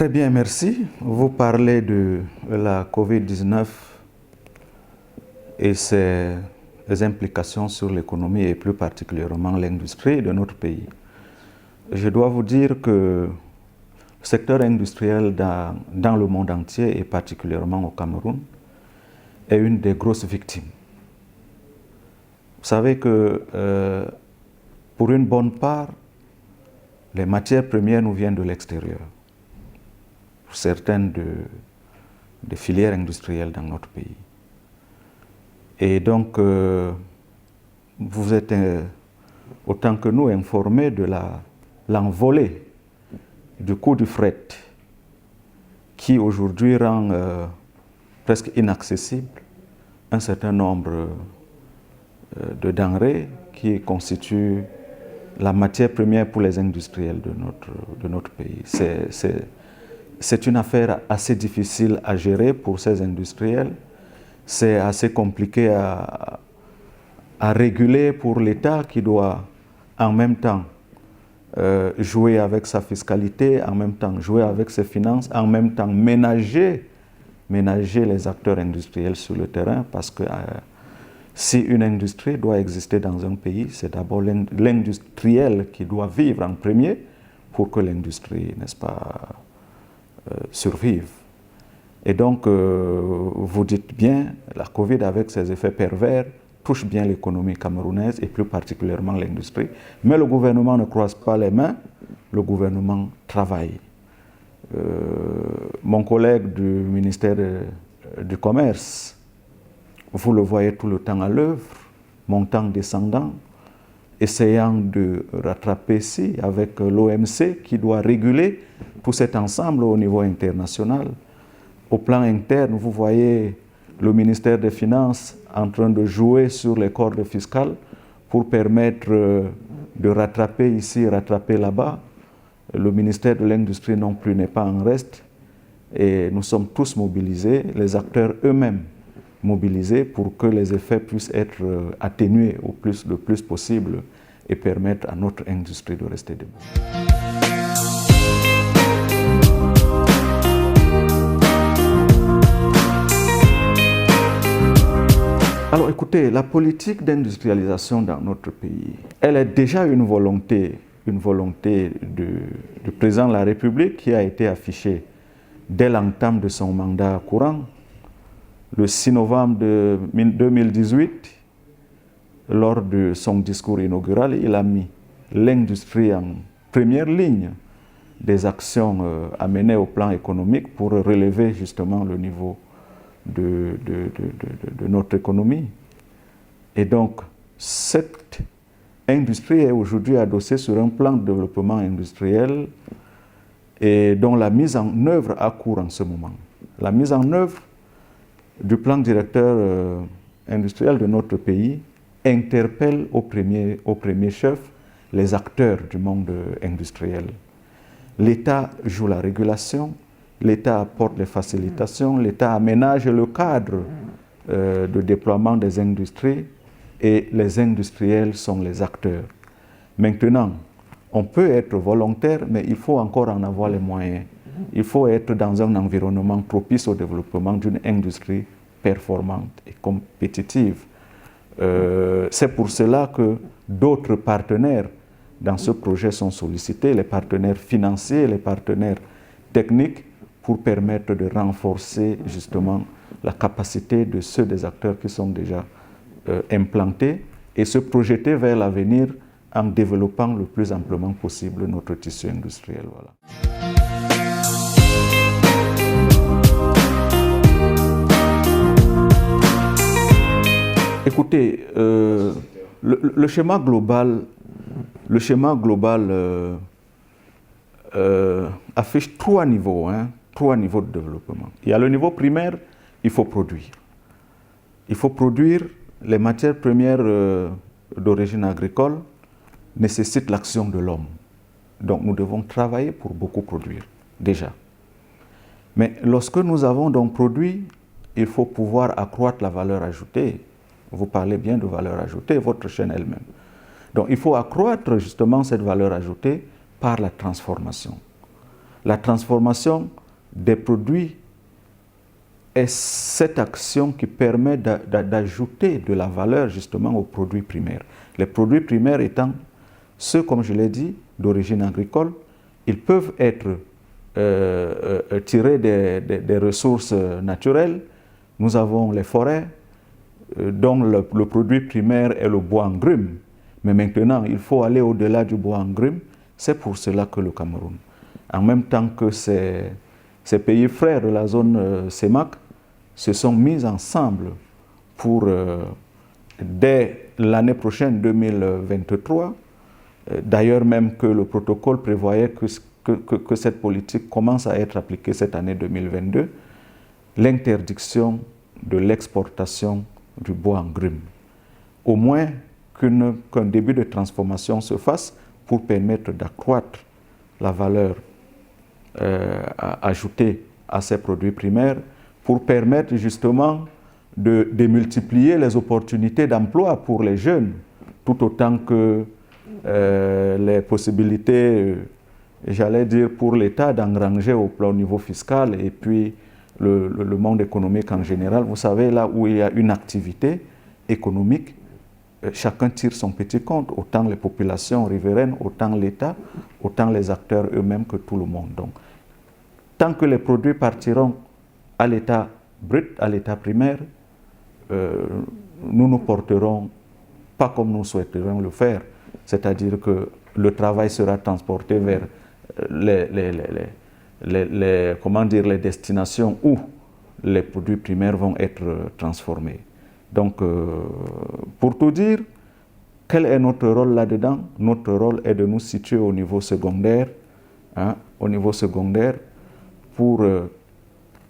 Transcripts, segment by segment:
Très bien, merci. Vous parlez de la COVID-19 et ses implications sur l'économie et plus particulièrement l'industrie de notre pays. Je dois vous dire que le secteur industriel dans le monde entier et particulièrement au Cameroun est une des grosses victimes. Vous savez que pour une bonne part, les matières premières nous viennent de l'extérieur. Pour certaines des filières industrielles dans notre pays. Et donc, vous êtes autant que nous informés de l'envolée du coût du fret qui aujourd'hui rend presque inaccessible un certain nombre de denrées qui constituent la matière première pour les industriels de notre pays. C'est une affaire assez difficile à gérer pour ces industriels. C'est assez compliqué à réguler pour l'État qui doit en même temps jouer avec sa fiscalité, en même temps jouer avec ses finances, en même temps ménager les acteurs industriels sur le terrain, parce que si une industrie doit exister dans un pays, c'est d'abord l'industriel qui doit vivre en premier pour que l'industrie, n'est-ce pas, survive. Et donc, vous dites bien, la Covid avec ses effets pervers touche bien l'économie camerounaise et plus particulièrement l'industrie. Mais le gouvernement ne croise pas les mains, le gouvernement travaille. Mon collègue du ministère du Commerce, vous le voyez tout le temps à l'œuvre, montant descendant, essayant de rattraper ici avec l'OMC qui doit réguler tout cet ensemble au niveau international. Au plan interne, vous voyez le ministère des Finances en train de jouer sur les cordes fiscales pour permettre de rattraper ici, rattraper là-bas. Le ministère de l'Industrie non plus n'est pas en reste. Et nous sommes tous mobilisés, les acteurs eux-mêmes mobilisés pour que les effets puissent être atténués le plus possible et permettre à notre industrie de rester debout. Alors écoutez, la politique d'industrialisation dans notre pays, elle est déjà une volonté du président de la République qui a été affichée dès l'entame de son mandat courant. Le 6 novembre 2018, lors de son discours inaugural, il a mis l'industrie en première ligne des actions à mener au plan économique pour relever justement le niveau de notre économie. Et donc, cette industrie est aujourd'hui adossée sur un plan de développement industriel et dont la mise en œuvre a cours en ce moment. La mise en œuvre du plan directeur industriel de notre pays interpelle au premier chef les acteurs du monde industriel. L'État joue la régulation, l'État apporte les facilitations, l'État aménage le cadre de déploiement des industries et les industriels sont les acteurs. Maintenant, on peut être volontaire, mais il faut encore en avoir les moyens. Il faut être dans un environnement propice au développement d'une industrie performante et compétitive. C'est pour cela que d'autres partenaires dans ce projet sont sollicités, les partenaires financiers, les partenaires techniques, pour permettre de renforcer justement la capacité de ceux des acteurs qui sont déjà implantés et se projeter vers l'avenir en développant le plus amplement possible notre tissu industriel. Voilà. Écoutez, le schéma global affiche trois niveaux de développement. Il y a le niveau primaire, il faut produire. Il faut produire les matières premières d'origine agricole nécessitent l'action de l'homme. Donc nous devons travailler pour beaucoup produire, déjà. Mais lorsque nous avons donc produit, il faut pouvoir accroître la valeur ajoutée. Vous parlez bien de valeur ajoutée, votre chaîne elle-même. Donc il faut accroître justement cette valeur ajoutée par la transformation. La transformation des produits est cette action qui permet d'ajouter de la valeur justement aux produits primaires. Les produits primaires étant ceux, comme je l'ai dit, d'origine agricole, ils peuvent être tirés des ressources naturelles. Nous avons les forêts, dont le produit primaire est le bois en grume. Mais maintenant, il faut aller au-delà du bois en grume. C'est pour cela que le Cameroun, en même temps que ces pays frères de la zone CEMAC, se sont mis ensemble pour, dès l'année prochaine, 2023, d'ailleurs même que le protocole prévoyait que cette politique commence à être appliquée cette année 2022, l'interdiction de l'exportation du bois en grume. Au moins qu'un début de transformation se fasse pour permettre d'accroître la valeur ajoutée à ces produits primaires, pour permettre justement de multiplier les opportunités d'emploi pour les jeunes, tout autant que les possibilités, j'allais dire, pour l'État d'engranger au niveau fiscal et puis le monde économique en général. Vous savez, là où il y a une activité économique, chacun tire son petit compte, autant les populations riveraines, autant l'État, autant les acteurs eux-mêmes que tout le monde. Donc, tant que les produits partiront à l'état brut, à l'état primaire, nous ne porterons pas comme nous souhaiterions le faire. C'est-à-dire que le travail sera transporté vers les destinations où les produits primaires vont être transformés. Donc, pour tout dire, quel est notre rôle là-dedans? Notre rôle est de nous situer au niveau secondaire, pour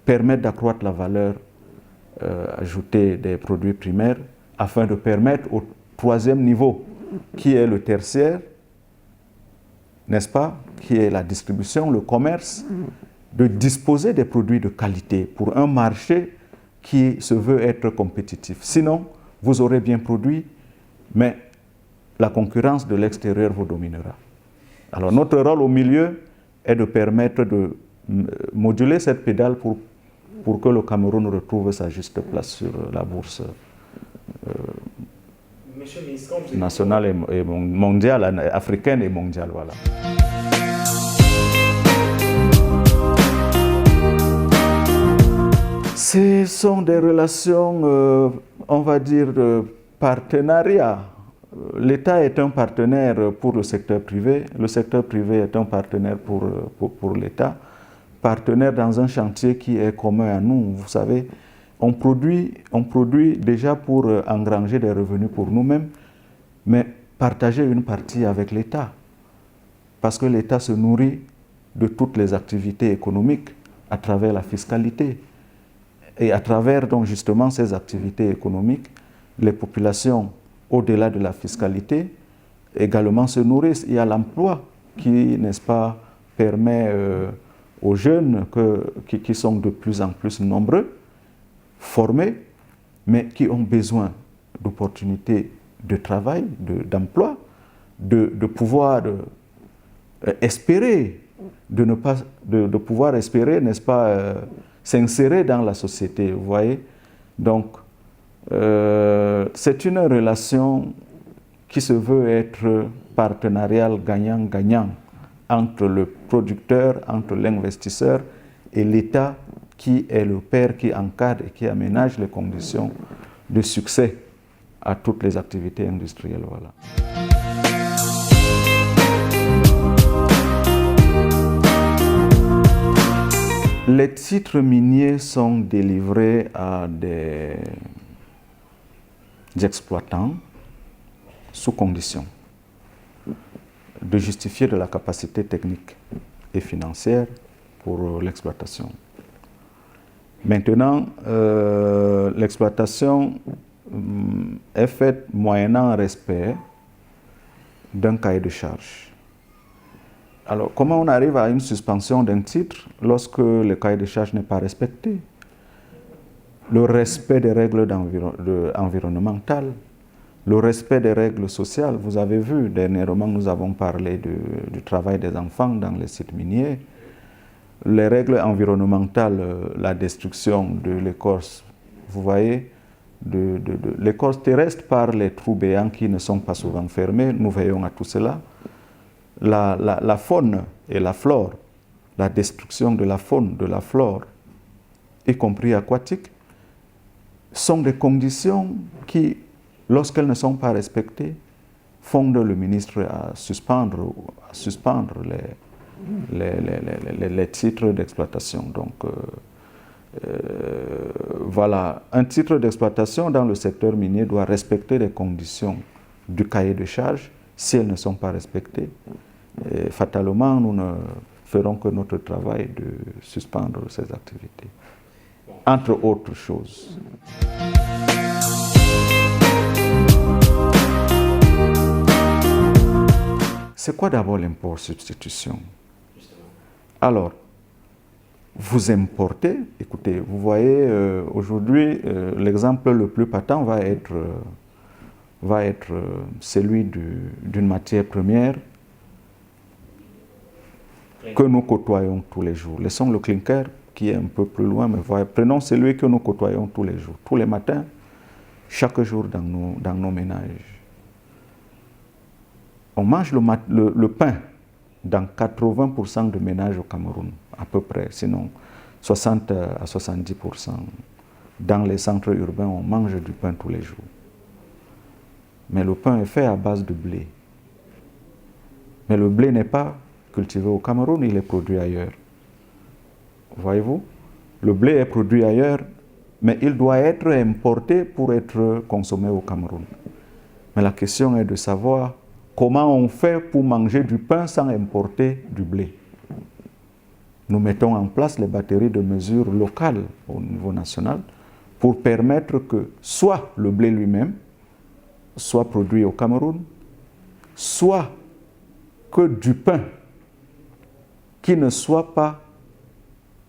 permettre d'accroître la valeur ajoutée des produits primaires afin de permettre au troisième niveau, qui est le tertiaire, n'est-ce pas, qui est la distribution, le commerce, de disposer des produits de qualité pour un marché qui se veut être compétitif. Sinon, vous aurez bien produit, mais la concurrence de l'extérieur vous dominera. Alors notre rôle au milieu est de permettre de moduler cette pédale pour que le Cameroun retrouve sa juste place sur la bourse nationale et mondiale, africaine et mondiale. Voilà. Ce sont des relations, on va dire, de partenariat. L'État est un partenaire pour le secteur privé est un partenaire pour l'État, partenaire dans un chantier qui est commun à nous. Vous savez, on produit déjà pour engranger des revenus pour nous-mêmes, mais partager une partie avec l'État, parce que l'État se nourrit de toutes les activités économiques à travers la fiscalité. Et à travers donc justement ces activités économiques, les populations, au-delà de la fiscalité, également se nourrissent. Il y a l'emploi qui, n'est-ce pas, permet aux jeunes qui sont de plus en plus nombreux, formés, mais qui ont besoin d'opportunités de travail, d'emploi, de pouvoir espérer, de pouvoir espérer, n'est-ce pas, s'insérer dans la société, vous voyez. Donc, c'est une relation qui se veut être partenariale gagnant-gagnant entre le producteur, entre l'investisseur et l'État qui est le père qui encadre et qui aménage les conditions de succès à toutes les activités industrielles. Voilà. Les titres miniers sont délivrés à des exploitants sous condition de justifier de la capacité technique et financière pour l'exploitation. Maintenant, l'exploitation est faite moyennant respect d'un cahier de charges. Alors, comment on arrive à une suspension d'un titre lorsque le cahier de charges n'est pas respecté? Le respect des règles environnementales, le respect des règles sociales. Vous avez vu, dernièrement, nous avons parlé du travail des enfants dans les sites miniers. les règles environnementales, la destruction de l'écorce, vous voyez, de l'écorce terrestre par les trous béants qui ne sont pas souvent fermés, nous veillons à tout cela. La faune et la flore, la destruction de la faune, de la flore, y compris aquatique, sont des conditions qui, lorsqu'elles ne sont pas respectées, fondent le ministre à suspendre les titres d'exploitation. Donc, voilà, un titre d'exploitation dans le secteur minier doit respecter les conditions du cahier de charges. Si elles ne sont pas respectées, fatalement, nous ne ferons que notre travail de suspendre ces activités, entre autres choses. C'est quoi d'abord l'import-substitution? Alors, vous importez, écoutez, vous voyez, aujourd'hui, l'exemple le plus patent va être celui d'une matière première que nous côtoyons tous les jours. Laissons le clinker qui est un peu plus loin, mais voyez, prenons celui que nous côtoyons tous les jours, tous les matins, chaque jour dans nos ménages. On mange le pain dans 80% de ménages au Cameroun, à peu près, sinon 60 à 70%. Dans les centres urbains, on mange du pain tous les jours. Mais le pain est fait à base de blé. Mais le blé n'est pas cultivé au Cameroun, il est produit ailleurs. Voyez-vous? Le blé est produit ailleurs, mais il doit être importé pour être consommé au Cameroun. Mais la question est de savoir comment on fait pour manger du pain sans importer du blé. Nous mettons en place les batteries de mesure locales au niveau national pour permettre que soit le blé lui-même soit produit au Cameroun, soit que du pain qui ne soit pas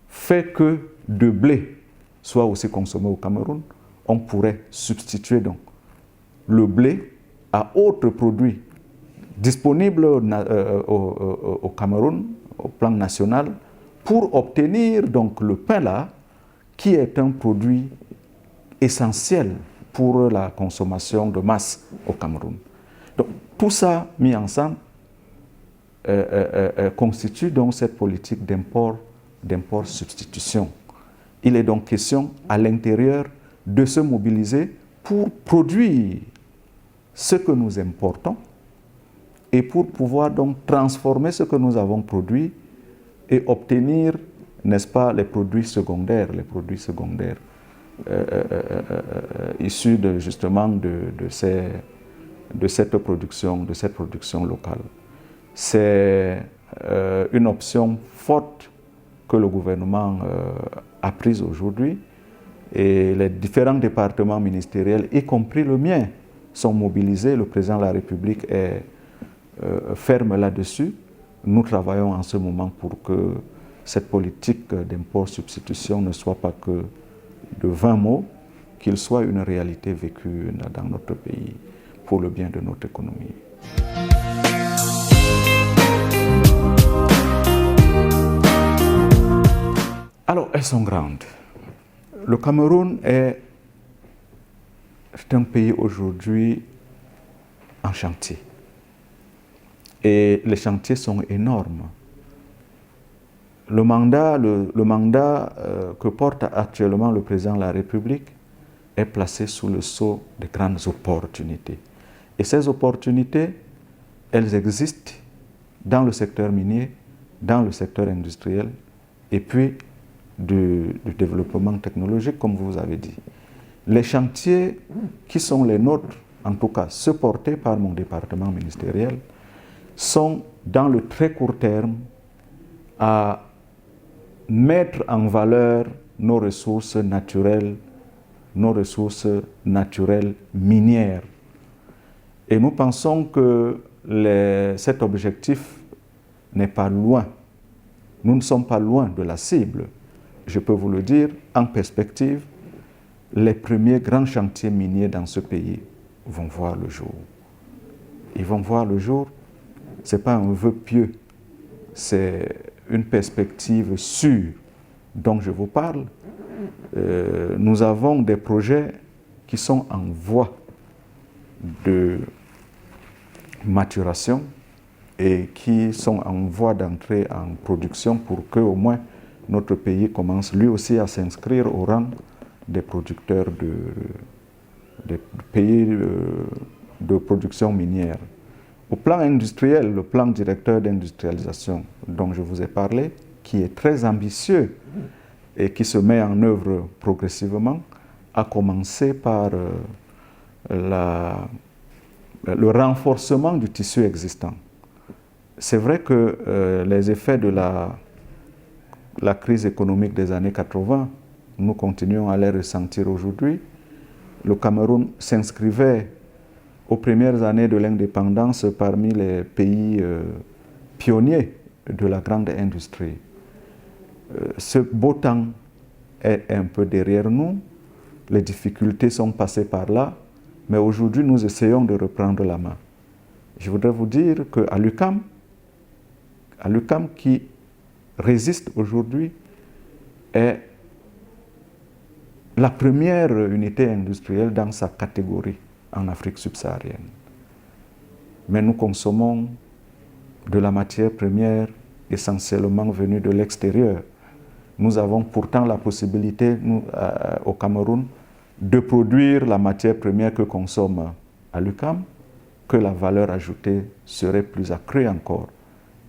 fait que de blé soit aussi consommé au Cameroun. On pourrait substituer donc le blé à autres produits disponibles au Cameroun, au plan national, pour obtenir donc le pain-là, qui est un produit essentiel pour la consommation de masse au Cameroun. Donc, tout ça mis ensemble constitue donc cette politique d'import-substitution. Il est donc question à l'intérieur de se mobiliser pour produire ce que nous importons et pour pouvoir donc transformer ce que nous avons produit et obtenir, n'est-ce pas, les produits secondaires issus justement de cette production locale. C'est une option forte que le gouvernement a prise aujourd'hui, et les différents départements ministériels, y compris le mien, sont mobilisés. Le président de la République est ferme là-dessus. Nous travaillons en ce moment pour que cette politique d'import-substitution ne soit pas que de 20 mots, qu'il soit une réalité vécue dans notre pays pour le bien de notre économie. Alors, elles sont grandes. Le Cameroun est un pays aujourd'hui en chantier. Et les chantiers sont énormes. Le mandat que porte actuellement le président de la République est placé sous le sceau de grandes opportunités. Et ces opportunités, elles existent dans le secteur minier, dans le secteur industriel, et puis du développement technologique, comme vous avez dit. Les chantiers qui sont les nôtres, en tout cas ceux portés par mon département ministériel, sont dans le très court terme à mettre en valeur nos ressources naturelles minières. Et nous pensons que cet objectif n'est pas loin. Nous ne sommes pas loin de la cible. Je peux vous le dire, en perspective, les premiers grands chantiers miniers dans ce pays vont voir le jour. Ils vont voir le jour. Ce n'est pas un vœu pieux, c'est une perspective sûre dont je vous parle, nous avons des projets qui sont en voie de maturation et qui sont en voie d'entrée en production pour que au moins notre pays commence lui aussi à s'inscrire au rang des producteurs des pays de production minière. Au plan industriel, le plan directeur d'industrialisation dont je vous ai parlé, qui est très ambitieux et qui se met en œuvre progressivement, a commencé par le renforcement du tissu existant. C'est vrai que les effets de la crise économique des années 80, nous continuons à les ressentir aujourd'hui. Le Cameroun s'inscrivait aux premières années de l'indépendance parmi les pays pionniers de la grande industrie. Ce beau temps est un peu derrière nous, les difficultés sont passées par là, mais aujourd'hui nous essayons de reprendre la main. Je voudrais vous dire qu'à l'UQAM qui résiste aujourd'hui, est la première unité industrielle dans sa catégorie en Afrique subsaharienne. Mais nous consommons de la matière première essentiellement venue de l'extérieur. Nous avons pourtant la possibilité, au Cameroun, de produire la matière première que consomme à l'UQAM, que la valeur ajoutée serait plus accrue encore.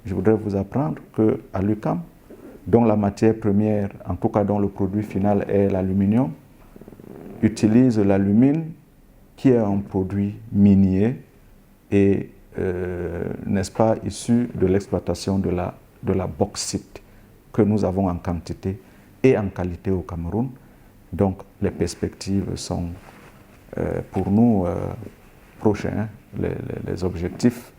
Je voudrais vous apprendre qu'à l'UQAM, dont la matière première, en tout cas dont le produit final est l'aluminium, utilise l'alumine qui est un produit minier et, n'est-ce pas, issu de l'exploitation de la bauxite que nous avons en quantité et en qualité au Cameroun. Donc les perspectives sont pour nous prochains, les objectifs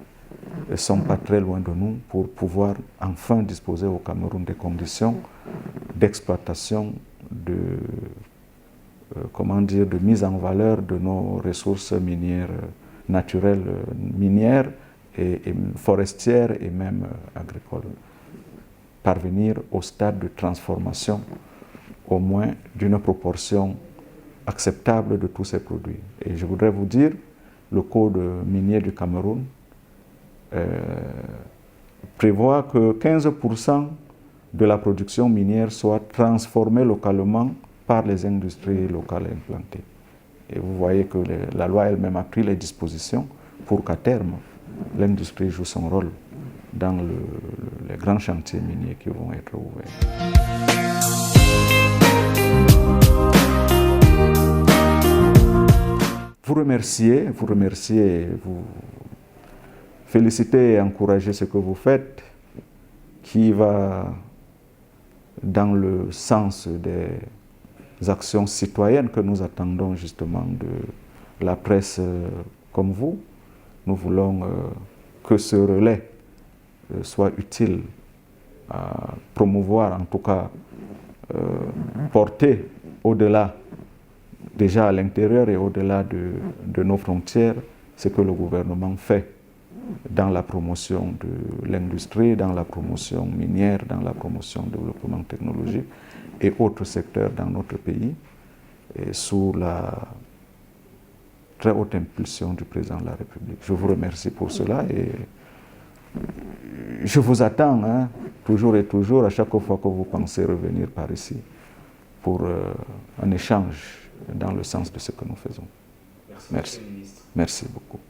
ne sont pas très loin de nous pour pouvoir enfin disposer au Cameroun des conditions d'exploitation, de mise en valeur de nos ressources minières, naturelles, minières et forestières et même agricoles. Parvenir au stade de transformation au moins d'une proportion acceptable de tous ces produits. Et je voudrais vous dire, le Code minier du Cameroun prévoit que 15% de la production minière soit transformée localement par les industries locales implantées. Et vous voyez que la loi elle-même a pris les dispositions pour qu'à terme, l'industrie joue son rôle dans les grands chantiers miniers qui vont être ouverts. Vous remercier, vous féliciter et encourager ce que vous faites, qui va dans le sens des actions citoyennes que nous attendons justement de la presse comme vous. Nous voulons que ce relais soit utile à promouvoir, en tout cas porter au-delà, déjà à l'intérieur et au-delà de nos frontières, ce que le gouvernement fait dans la promotion de l'industrie, dans la promotion minière, dans la promotion du développement technologique et autres secteurs dans notre pays, et sous la très haute impulsion du président de la République. Je vous remercie pour cela et je vous attends toujours et toujours, à chaque fois que vous pensez revenir par ici, pour un échange dans le sens de ce que nous faisons. Merci. Merci beaucoup.